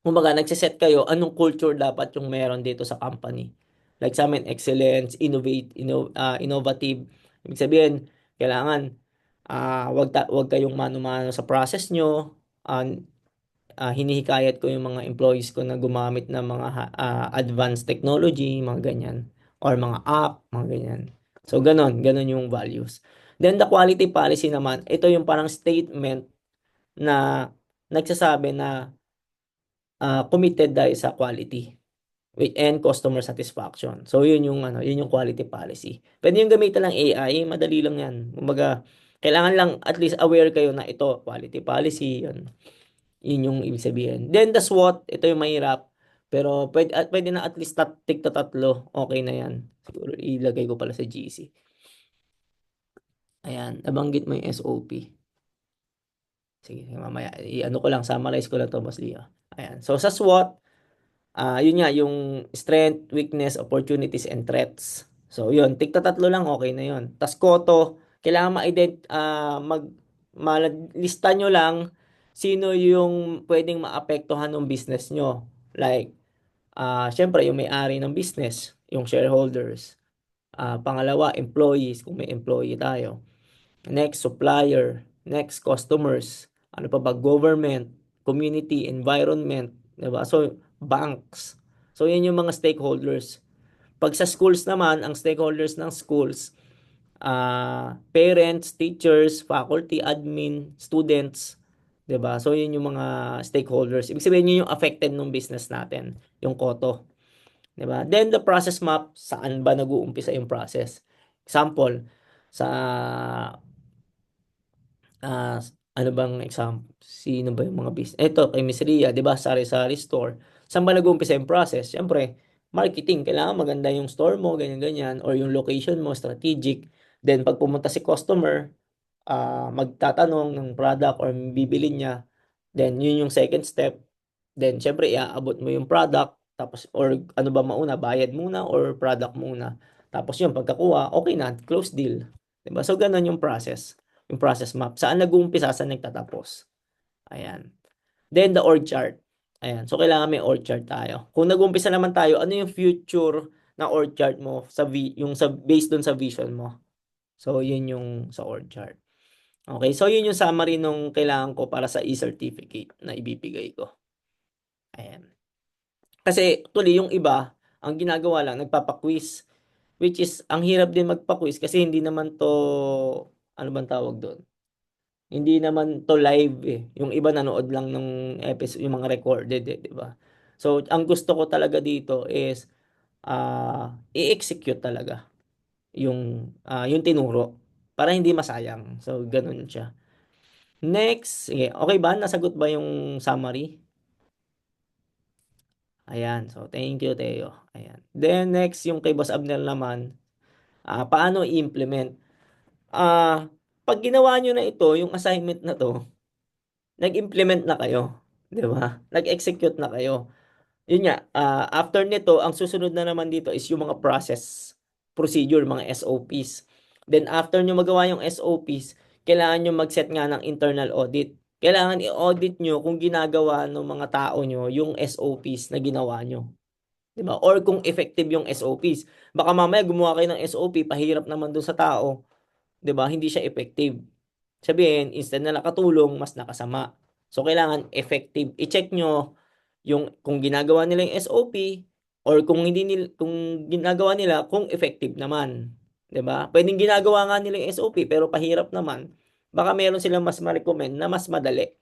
Kumbaga, nagse-set kayo anong culture dapat yung meron dito sa company. Like sa amin, excellence, innovative. Ibig sabihin, kailangan wag kayong mano-mano sa process nyo. Hinihikayat ko yung mga employees ko na gumamit ng mga advanced technology, mga ganyan. Or mga app, mga ganyan. So, ganon yung values. Then, the quality policy naman, ito yung parang statement na nagsasabi na committed tayo sa quality and customer satisfaction. So yun yung quality policy. Pwede yung gamitan ng AI, madali lang 'yan. Kumbaga, kailangan lang at least aware kayo na ito quality policy, yun. Yun yung ibig sabihin. Then the SWOT, ito yung mahirap. Pero pwede na at least tigta tatlo, okay na 'yan. Siguro ilagay ko pala sa GC. Ayan, nabanggit mo yung SOP. Sige, mamaya i-ano ko lang, summarize ko lang to, Boss Leo. Ayan. So sa SWOT, yun nga, yung strength, weakness, opportunities, and threats. So, yun, tigta tatlo lang, okay na yun. Tas koto, kailangan malista nyo lang sino yung pwedeng maapektuhan ng business nyo. Like, syempre, yung may-ari ng business, yung shareholders. Pangalawa, employees, kung may employee tayo. Next, supplier. Next, customers. Ano pa ba? Government, community, environment. Diba? So, banks. So, yan yung mga stakeholders. Pag sa schools naman, ang stakeholders ng schools, parents, teachers, faculty, admin, students. Diba? So, yun yung mga stakeholders. Ibig sabihin, yun yung affected ng business natin. Yung koto. Diba? Then, the process map, saan ba nag-uumpisa yung process? Example, sa ah, ano bang example? Sino ba yung mga business? Ito, kay Miss Ria, di ba? Sari-sari store. Saan ba nag-uumpisa yung process? Siyempre, marketing. Kailangan maganda yung store mo, ganyan-ganyan. Or yung location mo, strategic. Then, pag pumunta si customer, magtatanong ng product or bibili niya. Then, yun yung second step. Then, syempre, iaabot mo yung product. Tapos, or ano ba mauna? Bayad muna or product muna? Tapos yun, pagkakuha, okay na, close deal. Diba? So, ganun yung process. Yung process map. Saan nag-uumpisa, saan nagtatapos. Ayan. Then, the org chart. Ayan. So, kailangan may org chart tayo. Kung nag-uumpisa naman tayo, ano yung future na org chart mo based dun sa vision mo. So, yun yung sa org chart. Okay, so yun yung summary nung kailangan ko para sa e-certificate na ibibigay ko. Ayan. Kasi actually yung iba, ang ginagawa lang, nagpapa-quiz. Which is, ang hirap din magpa-quiz kasi hindi naman to, ano bang tawag doon? Hindi naman 'to live, eh, yung iba nanood lang nung episode yung mga recorded, eh, 'di ba? So, ang gusto ko talaga dito is, i-execute talaga yung tinuro para hindi masayang. So, gano'n siya. Next, sige, okey ba, nasagot ba yung summary? Ayan, so thank you, Theo, ayan. Then next yung kay Boss Abnel naman, paano i-implement? 'Pag ginawa niyo na ito, yung assignment na 'to, nag-implement na kayo, 'di ba? Nag-execute na kayo. Yun nga, after nito, ang susunod na naman dito is yung mga process, procedure, mga SOPs. Then after nyo magawa yung SOPs, kailangan nyo mag-set nga ng internal audit. Kailangan i-audit nyo kung ginagawa ng mga tao nyo yung SOPs na ginawa nyo. 'Di ba? Or kung effective yung SOPs. Baka mamaya gumawa kayo ng SOP, pahirap naman dun sa tao, 'di ba? Hindi siya effective. Sabihin, instead na nakatulong, mas nakasama. So, kailangan effective. I-check nyo yung kung ginagawa nila yung SOP or kung hindi nila, kung ginagawa nila, kung effective naman. 'Di ba? Pwedeng ginagawa nga nila yung SOP pero pahirap naman. Baka meron silang mas ma-recommend na mas madali.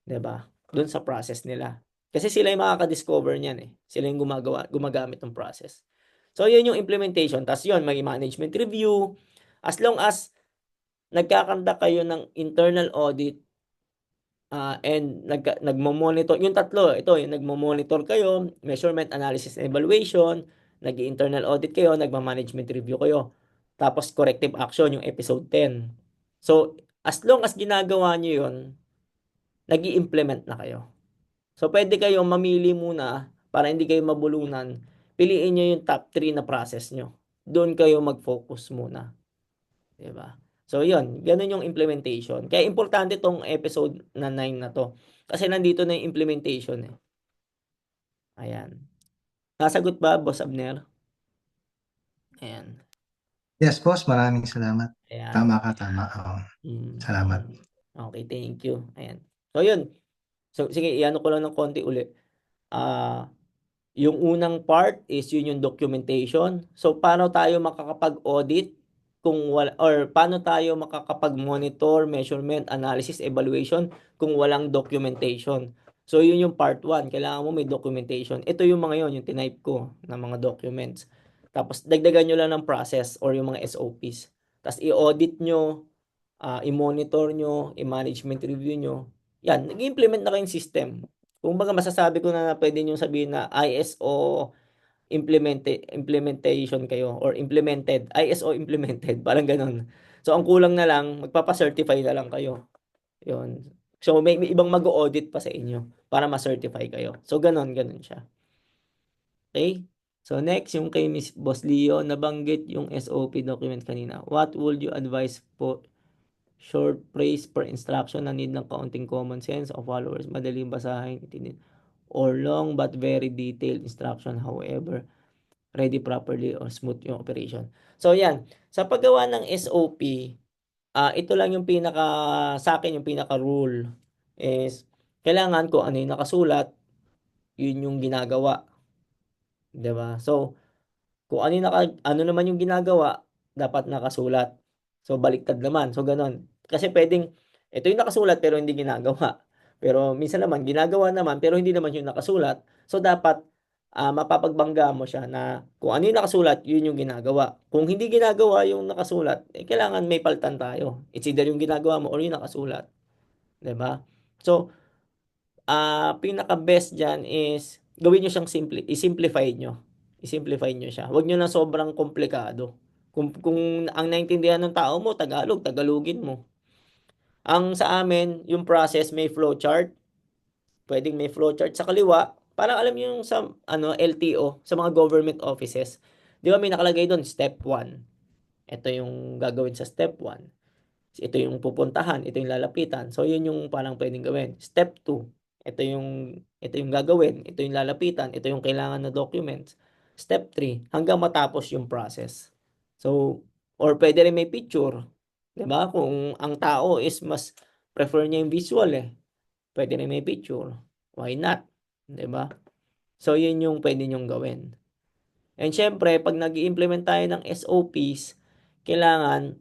'Di ba? Doon sa process nila. Kasi sila yung makaka-discover niyan eh. Sila yung gumagamit ng process. So, yun yung implementation. Tapos yun, may management review. As long as nagkakanda kayo ng internal audit, and nagmo-monitor, yung tatlo, ito, yung nagmo-monitor kayo, measurement, analysis, and evaluation, nag-internal audit kayo, nagma-management review kayo. Tapos corrective action, yung episode 10. So, as long as ginagawa nyo yun, nag-i-implement na kayo. So, pwede kayong mamili muna para hindi kayo mabulunan. Piliin nyo yung top 3 na process nyo. Doon kayo mag-focus muna. 'Di ba? So, yun. Ganun yung implementation. Kaya importante tong episode na 9 na to. Kasi nandito na yung implementation eh. Ayan. Nasagot ba, Boss Abner? Ayan. Yes, boss. Maraming salamat. Ayan. Tama ka, tama. Oo. Salamat. Okay, thank you. Ayan. So, yun. So, sige, iano ko lang ng konti uli. Ah, Yung unang part is yun yung documentation. So, paano tayo makakapag-audit kung wala, or paano tayo makakapag-monitor, measurement, analysis, evaluation kung walang documentation. So, yun yung part 1. Kailangan mo may documentation. Ito yung mga yun, yung tinype ko na mga documents. Tapos, dagdagan nyo lang ng process or yung mga SOPs. Tapos, i-audit nyo, i-monitor nyo, i-management review nyo. Yan, nag-implement na kayong system. Kung baga masasabi ko na pwede nyo sabihin na ISO implementation kayo or implemented, ISO implemented, parang ganun. So, ang kulang na lang, magpapa-certify na lang kayo. Yun. So, may ibang mag-audit pa sa inyo para ma-certify kayo. So, ganun siya. Okay? So, next, yung kay Miss Boss Leo, nabanggit yung SOP document kanina. What would you advise po? Short phrase per instruction na need ng kaunting common sense of followers, madaling basahin, intindihin, or long but very detailed instruction, however, ready properly or smooth yung operation. So, yan. Sa paggawa ng SOP, ito lang yung pinaka, sa akin, yung pinaka rule is, kailangan ko ano yung nakasulat, yun yung ginagawa. 'Di ba? So, kung ano yung ano naman yung ginagawa, dapat nakasulat. So, baliktad naman. So, ganun. Kasi pwedeng, ito yung nakasulat pero hindi ginagawa. Pero minsan naman, ginagawa naman pero hindi naman yung nakasulat. So, dapat mapapagbangga mo siya na kung ano yung nakasulat, yun yung ginagawa. Kung hindi ginagawa yung nakasulat, kailangan may paltan tayo. It's either yung ginagawa mo or yung nakasulat. 'Di ba? So, pinaka-best diyan is gawin niyo siyang simple, i-simplify niyo. I-simplify niyo siya. Huwag niyo na sobrang komplikado. Kung ang naintindihan ng tao mo Tagalog, Tagalogin mo. Ang sa amin, yung process may flowchart. Pwedeng may flowchart sa kaliwa. Parang alam niyo yung sa LTO, sa mga government offices. 'Di ba may nakalagay doon step 1. Ito yung gagawin sa step 1. Ito yung pupuntahan, ito yung lalapitan. So, yun yung parang pwedeng gawin. Step 2, ito yung gagawin, ito yung lalapitan, ito yung kailangan na documents. Step 3, hanggang matapos yung process. So, or pwede rin may picture. 'Di ba? Kung ang tao is mas prefer niya yung visual eh. Pwede rin may picture. Why not? 'Di ba? So, yun yung pwede nyong gawin. And syempre, pag nag-i-implement tayo ng SOPs, kailangan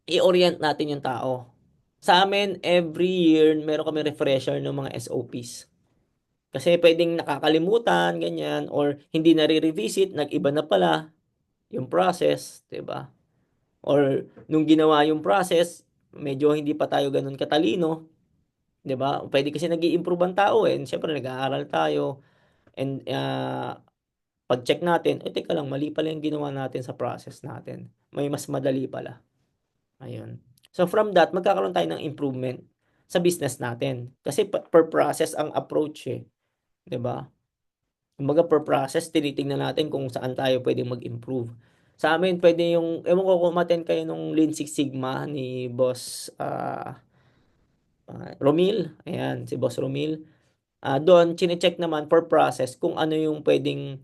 i-orient natin yung tao. Sa amin, every year, meron kami refresher ng mga SOPs. Kasi pwedeng nakakalimutan, ganyan, or hindi na-revisit, nag-iba na pala yung process, 'di ba? Or nung ginawa yung process, medyo hindi pa tayo ganun katalino, 'di ba? Pwede kasi nag-i-improve ang tao eh. Siyempre nag-aaral tayo and pag-check natin, eh teka lang, mali pala yung ginawa natin sa process natin. May mas madali pala. Ayun. So from that, magkakaroon tayo ng improvement sa business natin. Kasi per process ang approach eh, 'di ba? Kumbaga per process, tinitingnan natin kung saan tayo pwedeng mag-improve. Sa amin, pwede yung, ewan ko kung umattend kayo nung Lean Six Sigma ni Boss Romil. Ayan, si Boss Romil. Doon, chinecheck naman per process kung ano yung pwedeng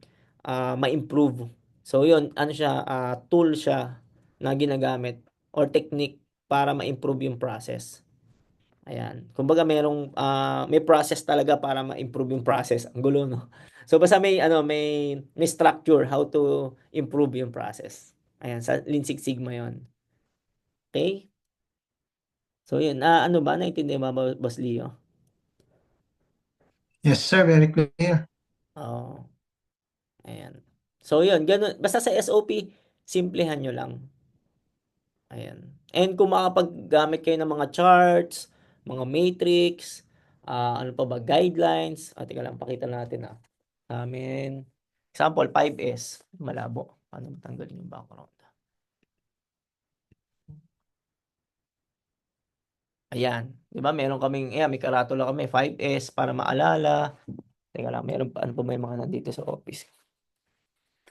ma-improve. So, yun, ano siya, tool siya na ginagamit or technique para ma-improve yung process. Ayan. Kumbaga may process talaga para ma-improve yung process. Ang gulo, no? So basta may structure how to improve yung process. Ayan, sa Lean Six Sigma 'yon. Okay? So yun, ano ba naintindihan mo ba, Boss Leo? Yes, sir. Very clear. Oo. Ayan. So yun, ganun. Basta sa SOP, simplehan nyo lang. Ayan. And kung makapaggamit kayo ng mga charts, mga matrix, ano pa ba, guidelines. Teka lang, pakita natin Amin. Example, 5S. Malabo. Paano matanggalin yung background? Ayan. Di ba? Meron kaming, ayan, may karatula kami, 5S para maalala. Teka lang, meron pa, ano pa may mga nandito sa office.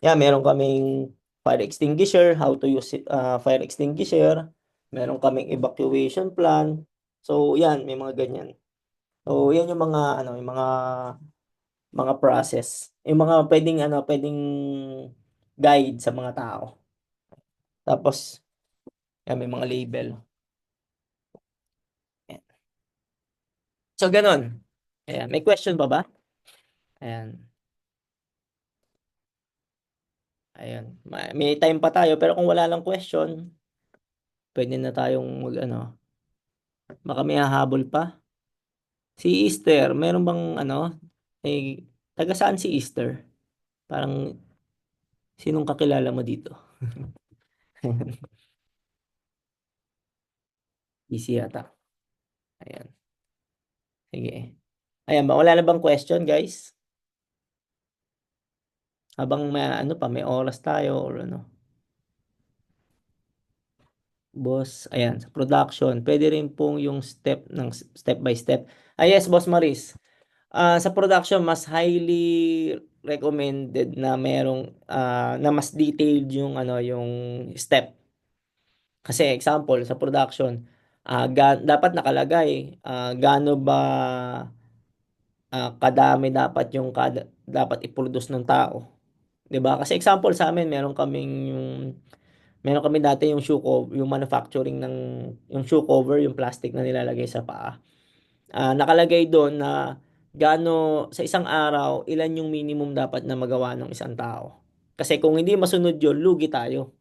Yan, meron kaming fire extinguisher, how to use fire extinguisher. Meron kaming evacuation plan. So, yan, may mga ganyan. So, yan yung mga process. Yung mga pwedeng guide sa mga tao. Tapos, yan, may mga label. So, ganun. Ayan. May question pa ba? Ayan. Ayan. May time pa tayo, pero kung wala lang question, pwede na tayong baka may hahabol pa. Si Easter, meron bang taga saan si Easter? Parang, sinong kakilala mo dito? Easy yata. Ayan. Sige. Ayan ba, wala na bang question, guys? Habang may oras tayo or ano. Boss, ayan, sa production, pwede rin pong yung step by step. Yes, Boss Maris. Sa production, mas highly recommended na na mas detailed yung step. Kasi example, sa production, dapat nakalagay gaano ba kadami dapat i-produce ng tao. 'Di ba? Kasi example sa amin, meron kami dati yung shoe cover, yung manufacturing ng yung shoe cover, yung plastic na nilalagay sa paa. Nakalagay doon na gaano sa isang araw, ilan yung minimum dapat na magawa ng isang tao. Kasi kung hindi masunod yun, lugi tayo.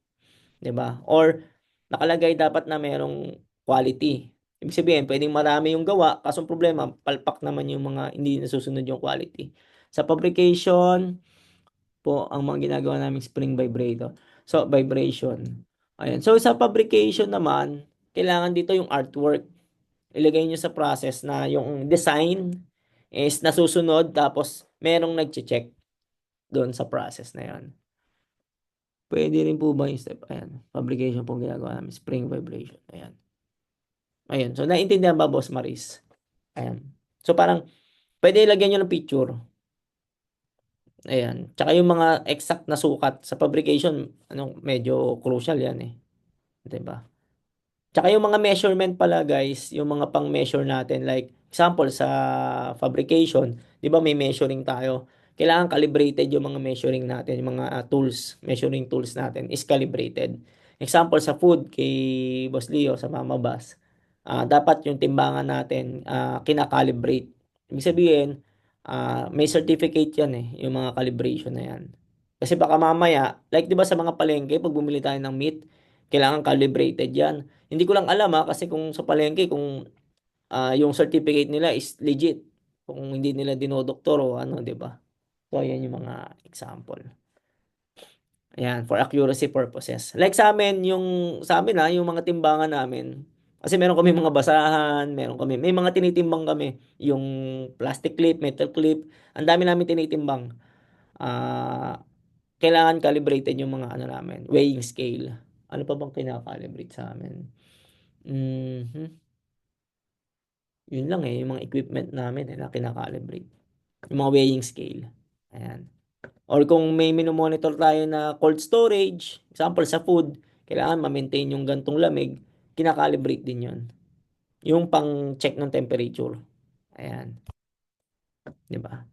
'Di ba? Or nakalagay dapat na merong quality. Ibig sabihin, pwedeng marami yung gawa, kaso problema, palpak naman yung mga hindi nasusunod yung quality. Sa fabrication po, ang mga ginagawa naming spring vibrator. So, vibration. Ayan. So, sa fabrication naman, kailangan dito yung artwork. Ilagay nyo sa process na yung design is nasusunod, tapos merong nag-check doon sa process na yon. Pwede rin po ba yung step? Ayan. Fabrication po ginagawa namin. Spring vibration. Ayan. Ayan. So, naiintindihan ba, Boss Maris? Ayan. So, parang, pwede ilagyan nyo ng picture. Ayan. Tsaka yung mga exact na sukat sa fabrication, medyo crucial yan eh. 'Di ba? Tsaka yung mga measurement pala guys, yung mga pang-measure natin like example sa fabrication, 'di ba may measuring tayo? Kailangan calibrated yung mga measuring natin, yung mga measuring tools natin is calibrated. Example sa food kay Boss Leo sa Mama Bass, dapat yung timbangan natin kina-calibrate. Ibig sabihin, may certificate yan yung mga calibration na yan. Kasi baka mamaya, like 'di ba sa mga palengke pag bumili tayo ng meat, Kailangan calibrated yan. Hindi ko lang alam kasi kung sa palengke, kung yung certificate nila is legit. Kung hindi nila dinodoktor o ano, di ba? So, ayan yung mga example. Ayan, for accuracy purposes. Like sa amin, sa amin yung mga timbangan namin, kasi meron kami mga basahan, may mga tinitimbang kami, yung plastic clip, metal clip, ang dami namin tinitimbang. Ah, Kailangan calibrated yung mga ano namin, weighing scale. Ano pa bang kinakalibrate sa amin? Mhm. Yun lang yung mga equipment namin na kinakalibrate. Yung mga weighing scale. Ayan. Or kung may minomonitor tayo na cold storage, example sa food, kailangan ma-maintain yung gantong lamig, kinakalibrate din yun. Yung pang check ng temperature. Ayan. Di ba?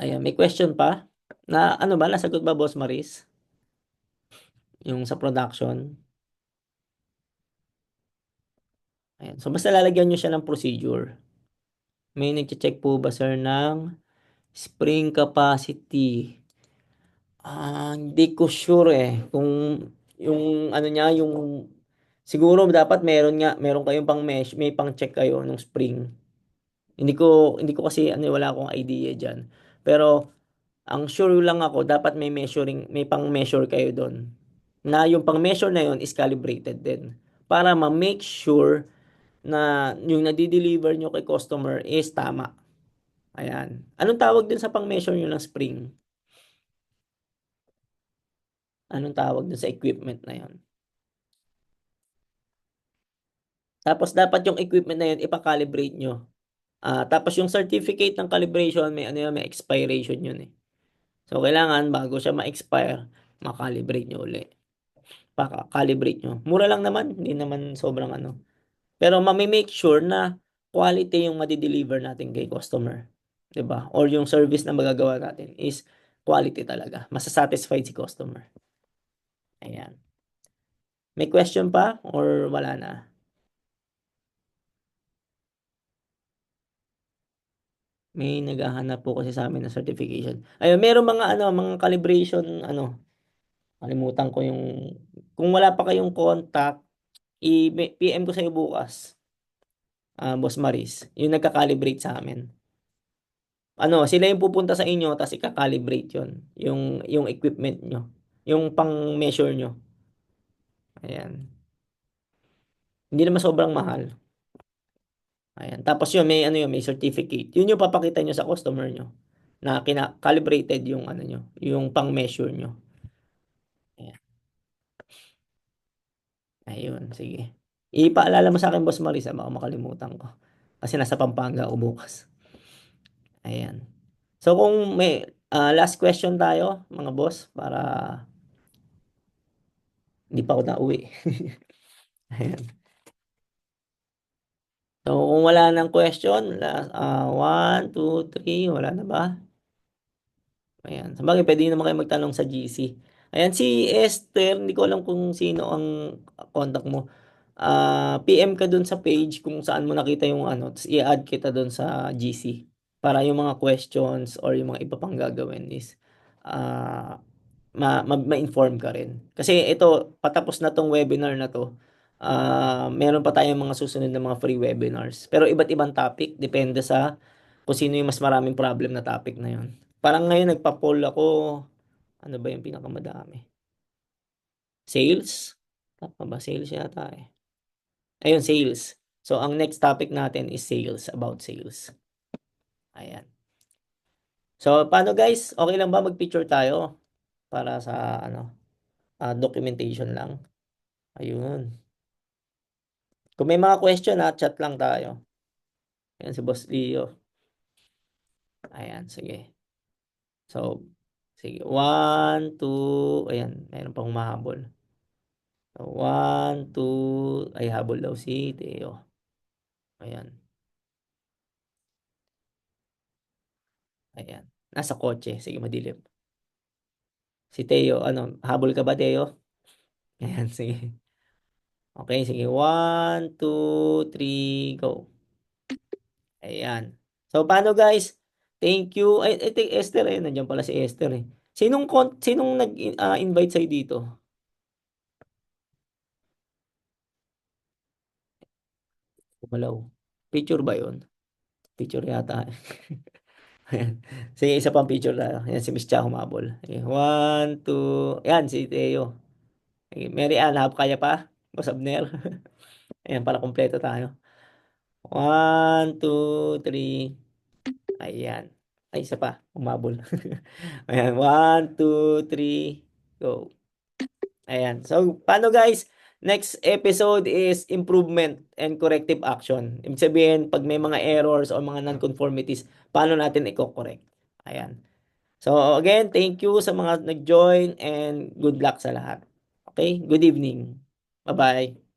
Ayan. May question pa? Na ano ba? Nasagot ba, Boss Maris? Yung sa production? Ayan. So, basta lalagyan nyo siya ng procedure. May nag-check po ba, sir, ng spring capacity? Hindi ko sure kung yung ano niya, yung siguro dapat meron kayong may pang-check kayo ng spring. Hindi ko kasi wala akong idea diyan. Pero ang sure lang ako, dapat may pang-measure kayo doon. Na yung pang-measure na yun is calibrated din para ma-make sure na yung nadi-deliver nyo kay customer is tama. Ayan. Anong tawag din sa pang-measure nyo ng spring? Anong tawag dun sa equipment na yon? Tapos dapat yung equipment na yun ipa-calibrate nyo. Tapos yung certificate ng calibration may expiration yun So kailangan bago siya ma-expire, ma-calibrate nyo uli. Pa-calibrate nyo. Mura lang naman, hindi naman sobrang ano. Pero ma-make sure na quality yung madi-deliver natin kay customer. 'Di ba? Or yung service na magagawa natin is quality talaga. Masasatisfied si customer. Ayan. May question pa or wala na? May naghahanap po kasi sa amin ng certification. Ayun, meron mga calibration, kalimutan ko kung wala pa kayong contact, PM ko sa'yo bukas, Boss Maris, yung nagka-calibrate sa amin. Sila yung pupunta sa inyo, tapos ika-calibrate yun, yung equipment nyo, yung pang-measure nyo. Ayan. Hindi naman sobrang mahal. Ayan. Tapos yun, may certificate. Yun yung papakita nyo sa customer nyo na calibrated yung nyo, yung pang-measure nyo. Ayan. Ayun, sige. Ipaalala mo sa akin, Boss Marisa, baka makalimutan ko. Kasi nasa Pampanga ako bukas. Ayan. So kung may last question tayo, mga boss, para hindi pa ako nauwi. Ayan. So kung wala nang question, last, 1, 2, 3, wala na ba? Ayan. Sabagay, pwede naman kayo magtanong sa GC. Ayan, si Esther, hindi ko alam kung sino ang contact mo. PM ka dun sa page kung saan mo nakita yung tapos i-add kita dun sa GC para yung mga questions or yung mga iba pang gagawin is ah, ma-inform ka rin. Kasi ito, patapos na tong webinar na to, meron pa tayong mga susunod na mga free webinars. Pero iba't ibang topic, depende sa kung sino yung mas maraming problem na topic na yun. Parang ngayon nagpa-poll ako, ano ba yung pinakamadami? Sales? Tama ba? Sales yata Ayun, sales. So, ang next topic natin is sales, about sales. Ayan. So, paano guys? Okay lang ba mag-picture tayo? Para sa, documentation lang. Ayun. Kung may mga question chat lang tayo. Ayan, si Boss Leo. Ayan, sige. So, sige. 1, 2, ayan. Mayroon pang humahabol. So, 1, 2, ay habol daw si Teo. Ayan. Ayan. Nasa kotse. Sige, madilim. Si Teo, habol ka ba, Teo? Ayan, sige. Okay, sige. 1, 2, 3, go. Ayan. So, paano guys? Thank you. Ay, I think Esther, nandiyan pala si Esther. Sinong nag-invite sa'yo dito? Gumalaw. Picture ba yun? Picture yata. Ayan. Sige, isa pang picture na. Ayan, si Miss Cha humabol. Okay, 1, 2. Ayan, si Teo. Okay, Mary Ann, kaya pa? Boss Abner. Ayan, para kumpleto tayo. 1, 2, 3. Ayan. Ay, isa pa. Humabol. Ayan, 1, 2, 3. Go. Ayan. So, paano guys? Next episode is improvement and corrective action. Ibig sabihin, pag may mga errors o mga non-conformities, paano natin i-correct? Ayan. So, again, thank you sa mga nag-join and good luck sa lahat. Okay? Good evening. Bye-bye.